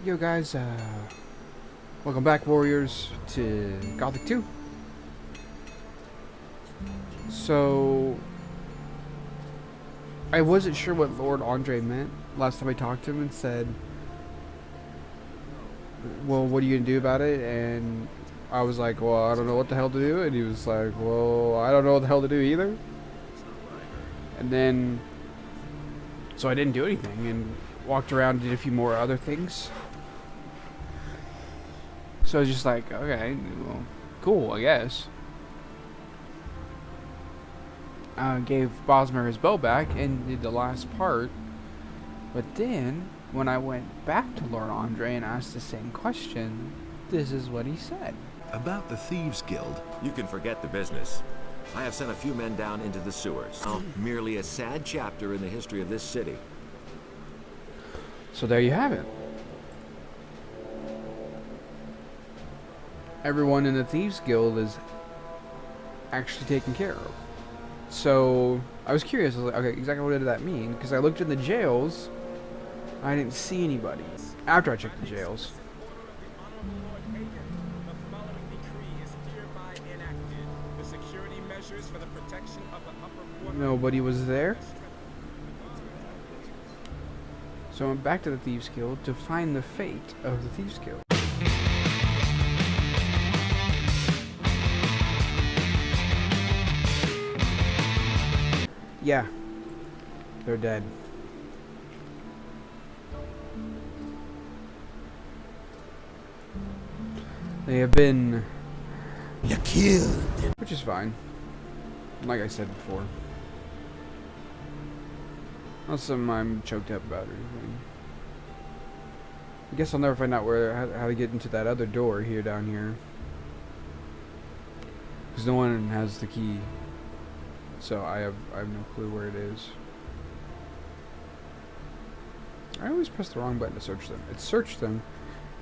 Yo guys, welcome back Warriors to Gothic 2. So, I wasn't sure what Lord Andre meant last time I talked to him and said, well, what are you going to do about it? And I was like, well, I don't know what the hell to do. And he was like, well, I don't know what the hell to do either. And then, so I didn't do anything and walked around and did a few more other things. So I was just like, okay, well, cool, I guess. Gave Bosmer his bow back and did the last part. But then, when I went back to Lord Andre and asked the same question, this is what he said. About the Thieves Guild. You can forget the business. I have sent a few men down into the sewers. Merely a sad chapter in the history of this city. So there you have it. Everyone in the Thieves Guild is actually taken care of. So I was curious. I was like, okay, exactly what did that mean? Because I looked in the jails, I didn't see anybody. After I checked the jails. Nobody was there. So I went back to the Thieves Guild to find the fate of the Thieves Guild. Yeah, they're dead. They have been... You're killed. Which is fine. Like I said before. Not something I'm choked up about or anything. I guess I'll never find out how to get into that other door here down here. Because no one has the key. So I have no clue where it is. I always press the wrong button to search them. It's search them,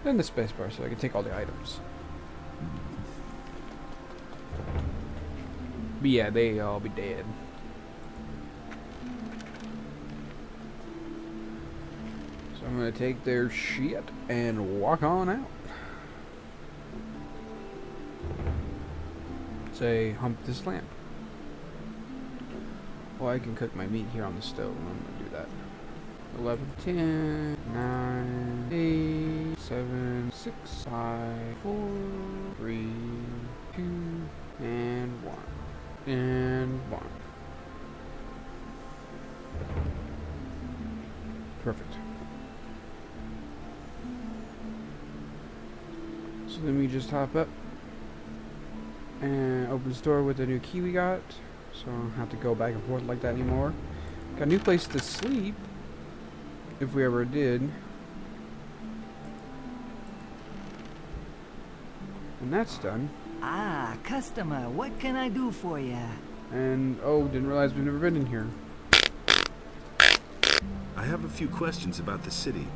then the spacebar so I can take all the items. But yeah, they all be dead. So I'm gonna take their shit and walk on out. Say, hump this lamp. Well, I can cook my meat here on the stove. I'm gonna do that. 11, 10, 9, 8, 7, 6, 5, 4, 3, 2, and 1. And 1. Perfect. So then we just hop up and open the store with the new key we got. So I don't have to go back and forth like that anymore. Got a new place to sleep. If we ever did. And that's done. Ah, customer, what can I do for you? And, oh, didn't realize we've never been in here. I have a few questions about the city.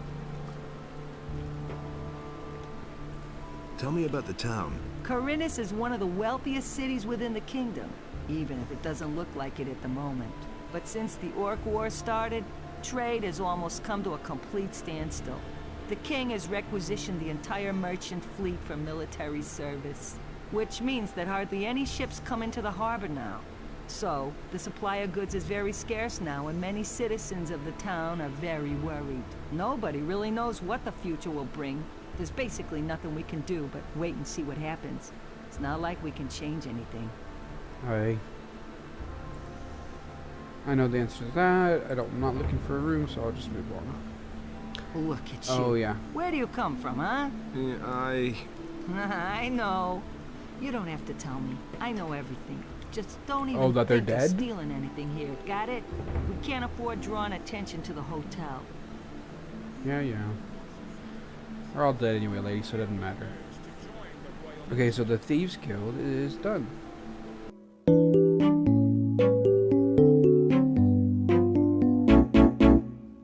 Tell me about the town. Corinus is one of the wealthiest cities within the kingdom, even if it doesn't look like it at the moment. But since the Orc War started, trade has almost come to a complete standstill. The king has requisitioned the entire merchant fleet for military service, which means that hardly any ships come into the harbor now. So, the supply of goods is very scarce now, and many citizens of the town are very worried. Nobody really knows what the future will bring. There's basically nothing we can do but wait and see what happens. It's not like we can change anything. I know the answer to that. I'm not looking for a room, so I'll just move on. Look at you. Oh, yeah. Where do you come from, huh? I I know. You don't have to tell me. I know everything. Just don't even Oh, that they're think of dead? stealing anything here. Got it? We can't afford drawing attention to the hotel. Yeah. We're all dead anyway, lady, so it doesn't matter. Okay, so the Thieves Guild is done.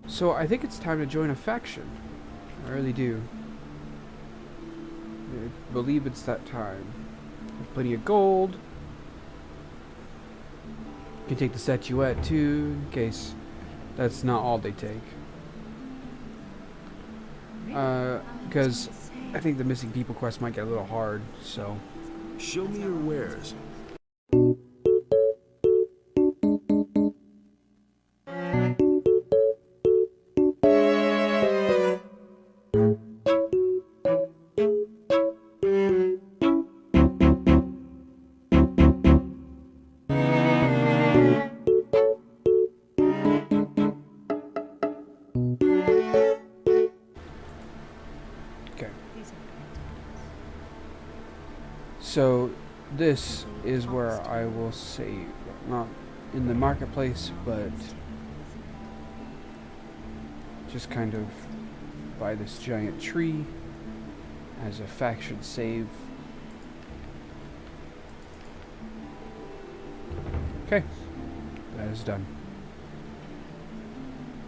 So I think it's time to join a faction. I really do. I believe it's that time. Plenty of gold. You can take the statuette too, in case that's not all they take. Because I think the missing people quest might get a little hard, so... Show me your wares. So, this is where I will save. Not in the marketplace, but just kind of by this giant tree as a faction save. Okay, that is done.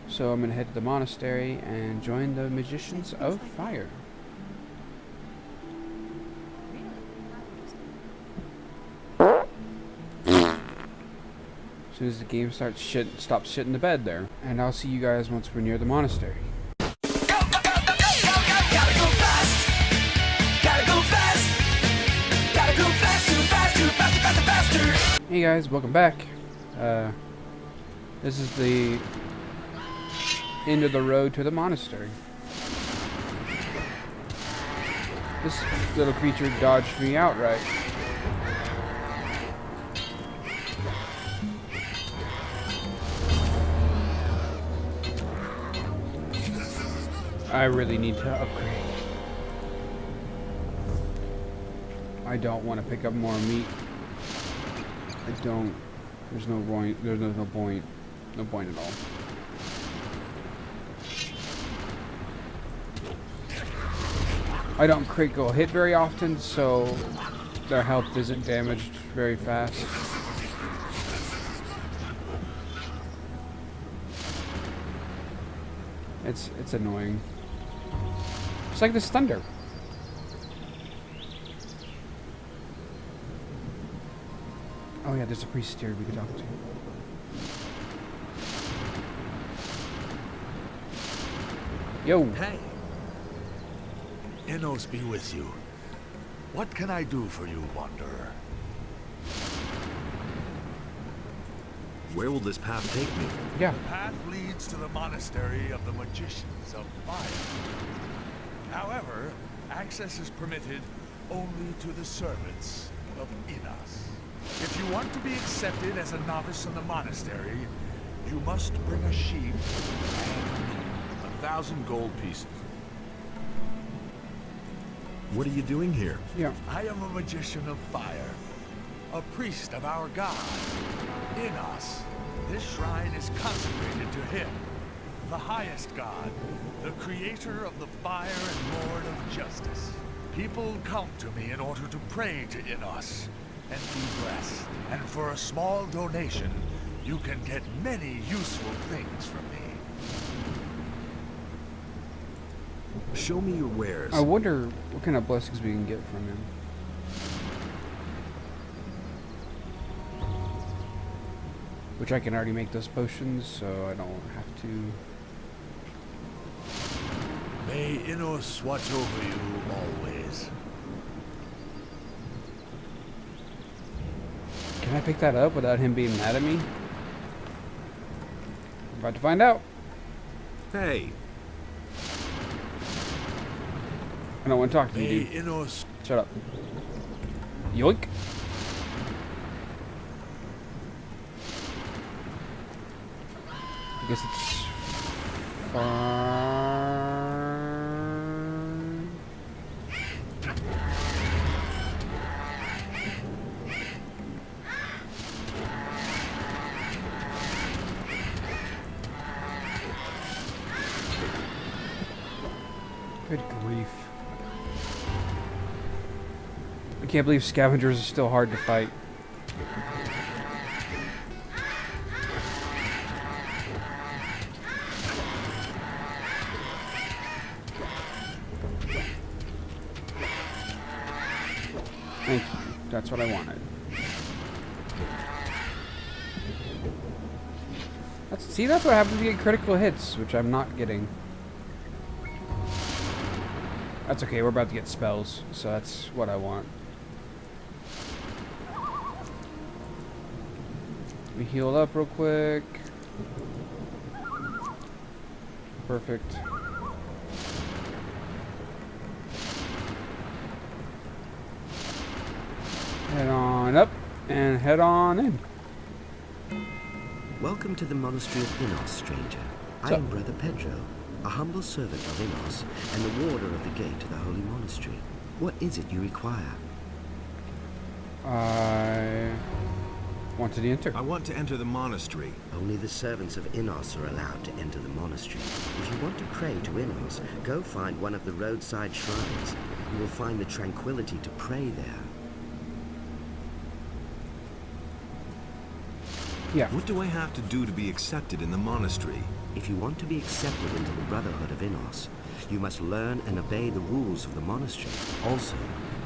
So I'm going to head to the monastery and join the Magicians of Fire. As soon as the game stops shitting the bed there. And I'll see you guys once we're near the monastery. Hey guys, welcome back. This is the end of the road to the monastery. This little creature dodged me outright. I really need to upgrade. I don't want to pick up more meat. I don't. There's no point. There's no point. No point at all. I don't critical hit very often, so their health isn't damaged very fast. It's annoying. It's like this thunder. Oh yeah, there's a priest here we could talk to. Yo. Hey. Innos be with you. What can I do for you, Wanderer? Where will this path take me? Yeah. The path leads to the monastery of the Magicians of Fire. However, access is permitted only to the servants of Innos. If you want to be accepted as a novice in the monastery, you must bring a sheep and 1,000 gold pieces. What are you doing here? Yeah. I am a magician of fire, a priest of our god, Innos. This shrine is consecrated to him, the highest god, the creator of the fire and lord of justice. People come to me in order to pray to Innos and be blessed. And for a small donation, you can get many useful things from me. Show me your wares. I wonder what kind of blessings we can get from him. Which I can already make those potions, so I don't have to. May Innos watch over you always. Can I pick that up without him being mad at me? I'm about to find out. Hey, I don't want to talk to May you, dude. Innos... Shut up. Yoink. I guess it's far. Good grief. I can't believe scavengers are still hard to fight. Thank you. That's what I wanted. See, that's what happens when you get critical hits, which I'm not getting. That's okay, we're about to get spells, so that's what I want. Let me heal up real quick. Perfect. Head on up and head on in. Welcome to the monastery of Innos, stranger. I am Brother Pedro, a humble servant of Innos and the warder of the gate to the holy monastery. What is it you require? I want to enter. I want to enter the monastery. Only the servants of Innos are allowed to enter the monastery. If you want to pray to Innos, go find one of the roadside shrines. You will find the tranquility to pray there. Yeah. What do I have to do to be accepted in the monastery? If you want to be accepted into the Brotherhood of Innos, you must learn and obey the rules of the monastery. Also,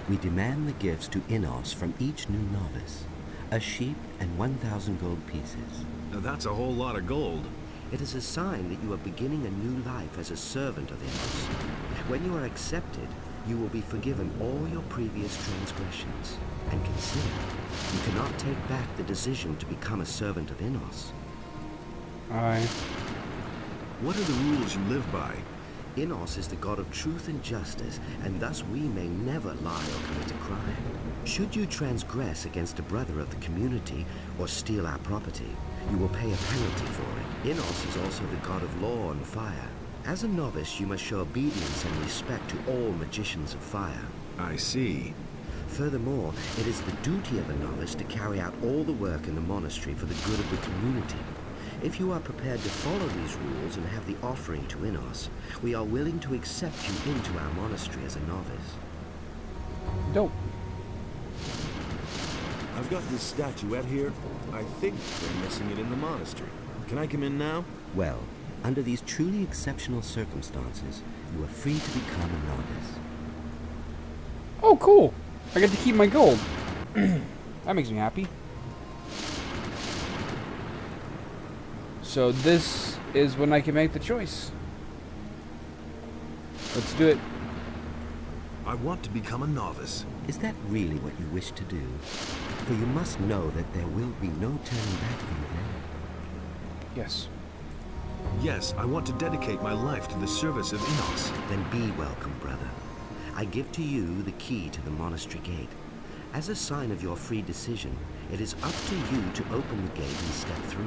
we demand the gifts to Innos from each new novice. A sheep and 1,000 gold pieces. Now that's a whole lot of gold. It is a sign that you are beginning a new life as a servant of Innos. When you are accepted, you will be forgiven all your previous transgressions. And consider, you cannot take back the decision to become a servant of Innos. Aye. What are the rules you live by? Innos is the god of truth and justice, and thus we may never lie or commit a crime. Should you transgress against a brother of the community or steal our property, you will pay a penalty for it. Innos is also the god of law and fire. As a novice, you must show obedience and respect to all magicians of fire. I see. Furthermore, it is the duty of a novice to carry out all the work in the monastery for the good of the community. If you are prepared to follow these rules and have the offering to Innos, we are willing to accept you into our monastery as a novice. Dope. I've got this statuette here. I think they're missing it in the monastery. Can I come in now? Well, under these truly exceptional circumstances, you are free to become a novice. Oh, cool. I get to keep my gold. That makes me happy. So this is when I can make the choice. Let's do it. I want to become a novice. Is that really what you wish to do? For you must know that there will be no turning back for you then. Yes. Yes, I want to dedicate my life to the service of Innos. Then be welcome, brother. I give to you the key to the monastery gate. As a sign of your free decision, it is up to you to open the gate and step through.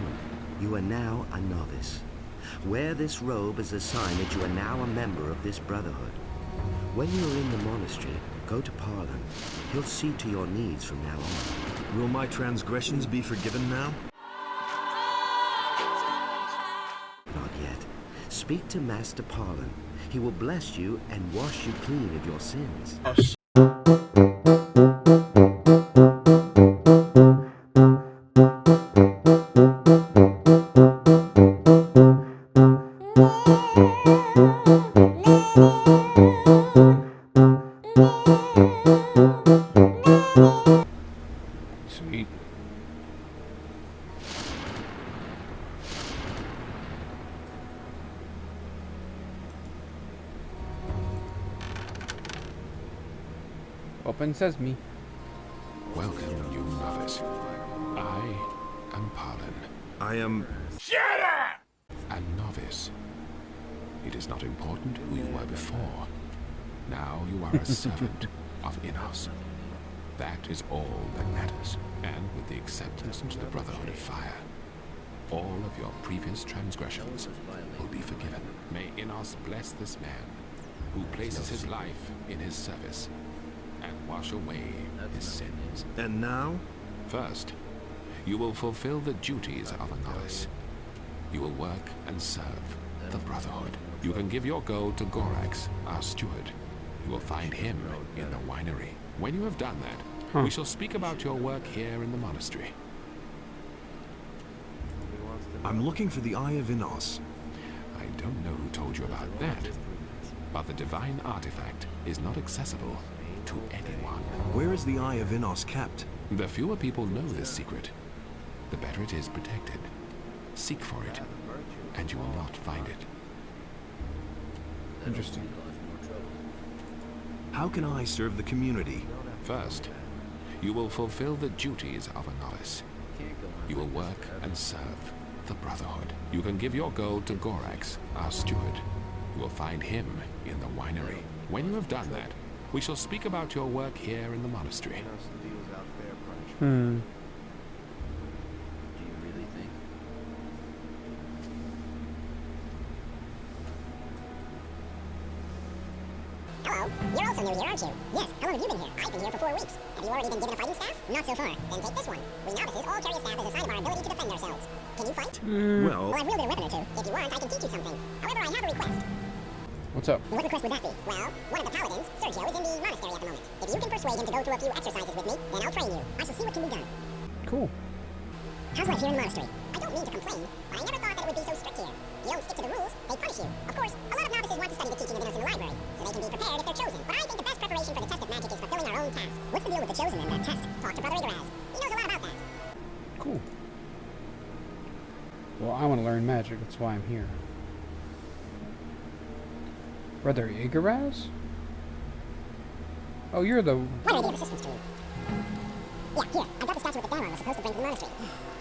You are now a novice. Wear this robe as a sign that you are now a member of this brotherhood. When you are in the monastery, go to Parlin. He'll see to your needs from now on. Will my transgressions be forgiven now? Not yet. Speak to Master Parlin. He will bless you and wash you clean of your sins. Sweet. Open sesame. Welcome, you novice. I am Parlin, I am... a novice. It is not important who you were before. Now you are a servant of Innos. That is all that matters. And with the acceptance into the Brotherhood of Fire, all of your previous transgressions will be forgiven. May Innos bless this man who places his life in his service and wash away his sins. And now? First, you will fulfill the duties of a novice. You will work and serve the Brotherhood. You can give your gold to Gorax, our steward. You will find him in the winery. When you have done that, we shall speak about your work here in the monastery. I'm looking for the Eye of Innos. I don't know who told you about that, but the divine artifact is not accessible to anyone. Where is the Eye of Innos kept? The fewer people know this secret, the better it is protected. Seek for it, and you will not find it. Interesting. How can I serve the community? First, you will fulfill the duties of a novice. You will work and serve the Brotherhood. You can give your gold to Gorax, our steward. You will find him in the winery. When you have done that, we shall speak about your work here in the monastery. Hmm. Hello. You're also new here, aren't you? Yes. How long have you been here? I've been here for 4 weeks. Have you already been given a fighting staff? Not so far. Then take this one. We novices all carry a staff as a sign of our ability to defend ourselves. Can you fight? Well, Well, I've wielded a weapon or two. If you want, I can teach you something. However, I have a request. What's up? What request would that be? Well, one of the paladins, Sergio, is in the monastery at the moment. If you can persuade him to go through a few exercises with me, then I'll train you. I shall see what can be done. Cool. How's life here in the monastery? I don't mean to complain, but I never thought that it would be so strict here. If you don't stick to the rules, they punish you. Of course, a lot of novices want to study the teaching of Innos in the library, so they can be prepared if they're chosen. But I think the best preparation for the test of magic is fulfilling our own tasks. What's the deal with the chosen in that test? Talk to Brother Igraz. He knows a lot about that. Cool. Well, I want to learn magic. That's why I'm here. Brother Igaraz? Oh, you're the... What are they of assistance to you? Yeah, here. I've got the statue that the Daimon was supposed to bring to the monastery.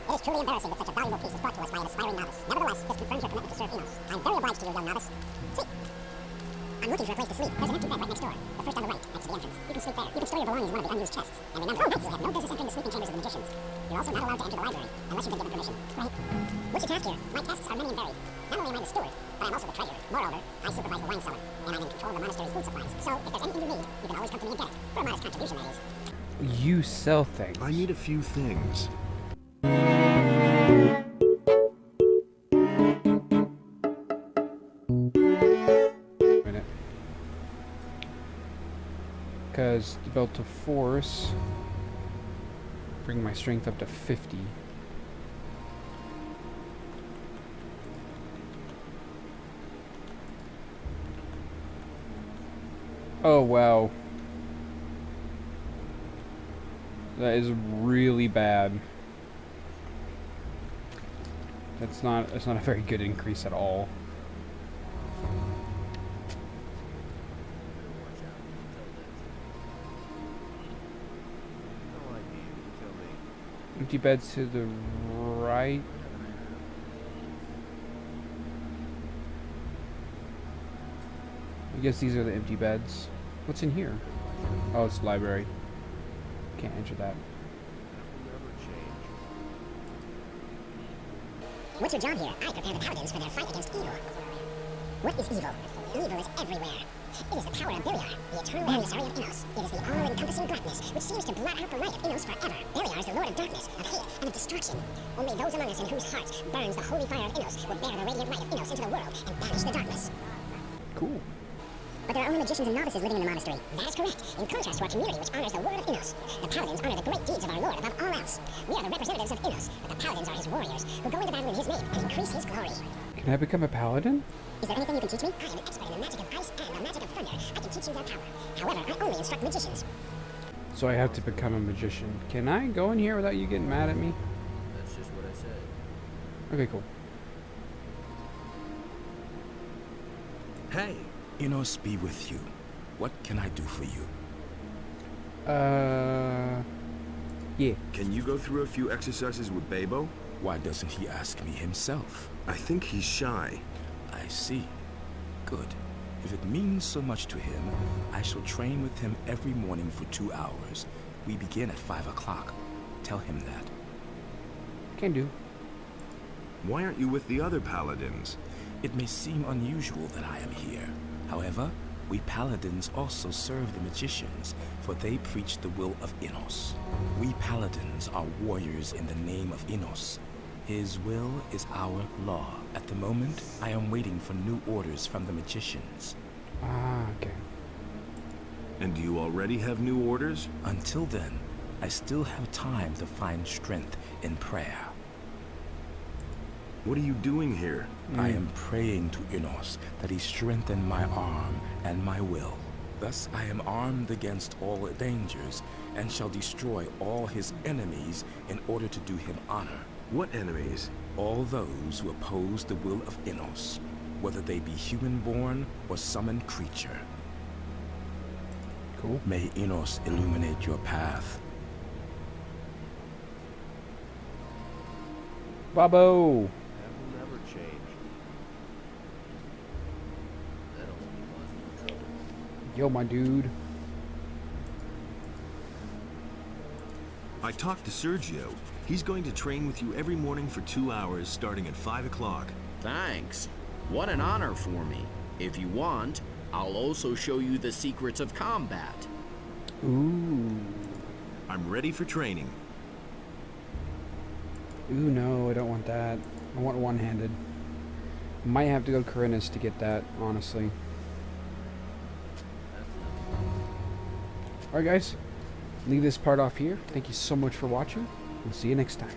It is truly embarrassing that such a valuable piece is brought to us by an aspiring novice. Nevertheless, this confirms your commitment to serve Innos. I'm very obliged to you, young novice. Sweet. I'm looking for a place to sleep. There's an empty bed right next door. The first on the right, next to the entrance. You can sleep there. You can store your belongings in one of the unused chests. And remember, you have no business entering the sleeping chambers of the magicians. You're also not allowed to enter the library, unless you've been given permission. Right. What's your task here? My tasks are many and varied. Not only am I the steward, but I'm also the treasurer. Moreover, I supervise the wine cellar, and I'm in control of the monastery's food supplies. So, if there's anything you need, you can always come to me and get it. For a modest contribution, that is. You sell things. I need a few things. Minute. Because the belt of force bring my strength up to 50. Oh wow. That is really bad. That's not a very good increase at all. Empty beds to the right. I guess these are the empty beds. What's in here? Oh, it's the library. Can't enter that. What's your job here? I prepare the paladins for their fight against evil. What is evil? Evil is everywhere. It is the power of Beliar, the eternal emissary of Innos. It is the all-encompassing blackness, which seems to blot out the light of Innos forever. Beliar is the lord of darkness, of hate, and of destruction. Only those among us in whose hearts burns the holy fire of Innos will bear the radiant light of Innos into the world and banish the darkness. Cool. But there are only magicians and novices living in the monastery. That is correct, in contrast to our community which honors the word of Innos. The paladins honor the great deeds of our lord above all else. We are the representatives of Innos, but the paladins are his warriors, who go into battle in his name and increase his glory. Can I become a paladin? Is there anything you can teach me? I am an expert in the magic of ice and the magic of thunder. I can teach you their power. However, I only instruct magicians. So I have to become a magician. Can I go in here without you getting mad at me? That's just what I said. Okay, cool. Hey, Innos be with you. What can I do for you? Yeah. Can you go through a few exercises with Babo? Why doesn't he ask me himself? I think he's shy. I see. Good. If it means so much to him, I shall train with him every morning for 2 hours. We begin at 5 o'clock. Tell him that. Can do. Why aren't you with the other paladins? It may seem unusual that I am here. However, we paladins also serve the magicians, for they preach the will of Innos. We paladins are warriors in the name of Innos. His will is our law. At the moment, I am waiting for new orders from the magicians. Ah, okay. And do you already have new orders? Until then, I still have time to find strength in prayer. What are you doing here? I am praying to Innos that he strengthen my arm and my will. Thus I am armed against all dangers, and shall destroy all his enemies in order to do him honor. What enemies? All those who oppose the will of Innos, whether they be human-born or summoned creature. Cool. May Enos illuminate your path. Babo! That will never change. That'll only cause more trouble. Yo, my dude. I talked to Sergio. He's going to train with you every morning for 2 hours, starting at 5 o'clock. Thanks. What an honor for me. If you want, I'll also show you the secrets of combat. Ooh. I'm ready for training. Ooh, no, I don't want that. I want one-handed. Might have to go to Corinus to get that, honestly. Alright guys, leave this part off here. Thank you so much for watching. We'll see you next time.